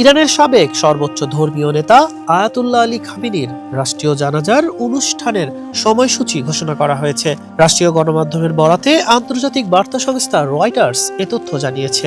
ইরানের সাবেক সর্বোচ্চ ধর্মীয় নেতা আয়াতুল্লাহ আলী খামেনির রাষ্ট্রীয় জানাজার অনুষ্ঠানের সময়সূচি ঘোষণা করা হয়েছে। রাষ্ট্রীয় গণমাধ্যমের বরাতে আন্তর্জাতিক বার্তা সংস্থা রয়টার্স এ তথ্য জানিয়েছে।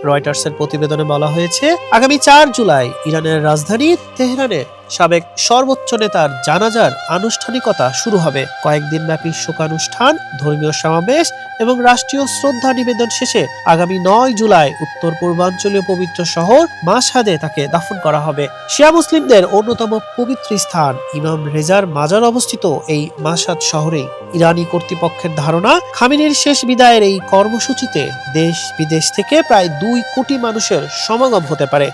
রয়টার্সের প্রতিবেদনে বলা হয়েছে, আগামী 4 জুলাই ইরানের রাজধানী তেহরানে সাবেক সর্বোচ্চ নেতার জানাজার আনুষ্ঠানিকতা শুরু হবে। কয়েকদিন ব্যাপী শোকানুষ্ঠান, ধর্মীয় সমাবেশ এবং রাষ্ট্রীয় শ্রদ্ধা নিবেদন শেষে আগামী 9 জুলাই উত্তর পূর্বাঞ্চলীয় পবিত্র শহর মাশহাদে তাকে দাফন করা হবে। শিয়া মুসলিমদের অন্যতম পবিত্র স্থান ইমাম রেজার মাজার অবস্থিত এই মাশহাদ শহরেই। ইরানি কর্তৃপক্ষের ধারণা, খামেনির শেষ বিদায়ের এই কর্মসূচিতে দেশ বিদেশ থেকে প্রায় 2 কোটি মানুষের সমাগম হতে পারে।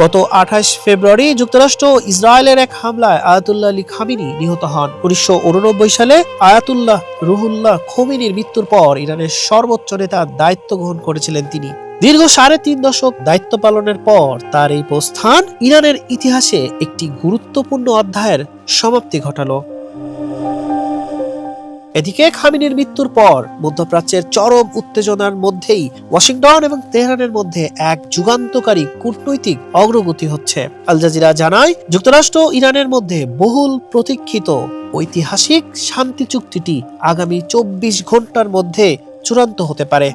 গত 28 ফেব্রুয়ারি যুক্তরাষ্ট্র ইসরায়েলের এক হামলায় আয়াতুল্লাহ আলী খামেনি নিহত হন। 1989 সালে আয়াতুল্লাহ রুহুল্লাহ খোমেনির মৃত্যুর পর ইরানের সর্বোচ্চ নেতার দায়িত্ব গ্রহণ করেছিলেন তিনি। দীর্ঘ 3.5 দশক দায়িত্ব পালনের পর তার এই প্রস্থান ইরানের ইতিহাসে একটি গুরুত্বপূর্ণ অধ্যায়ের সমাপ্তি ঘটালো। এদিকে খামেনির মৃত্যুর পর মধ্যপ্রাচ্যের চরম উত্তেজনার মধ্যেই ওয়াশিংটন এবং তেহরানের মধ্যে এক যুগান্তকারী কূটনৈতিক অগ্রগতি হচ্ছে। আল জাজিরা জানায়, যুক্তরাষ্ট্র ইরানের মধ্যে বহুল প্রতীক্ষিত ঐতিহাসিক শান্তি চুক্তিটি আগামী 24 ঘন্টার মধ্যে চূড়ান্ত হতে পারে।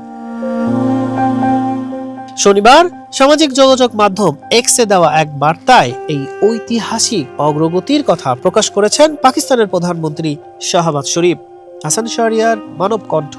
শনিবার সামাজিক যোগাযোগ মাধ্যম এক্সে দেওয়া এক বার্তায় এই ঐতিহাসিক অগ্রগতির কথা প্রকাশ করেছেন পাকিস্তানের প্রধানমন্ত্রী শাহবাজ শরীফ। হাসান শাহরিয়ার, মানব কণ্ঠ।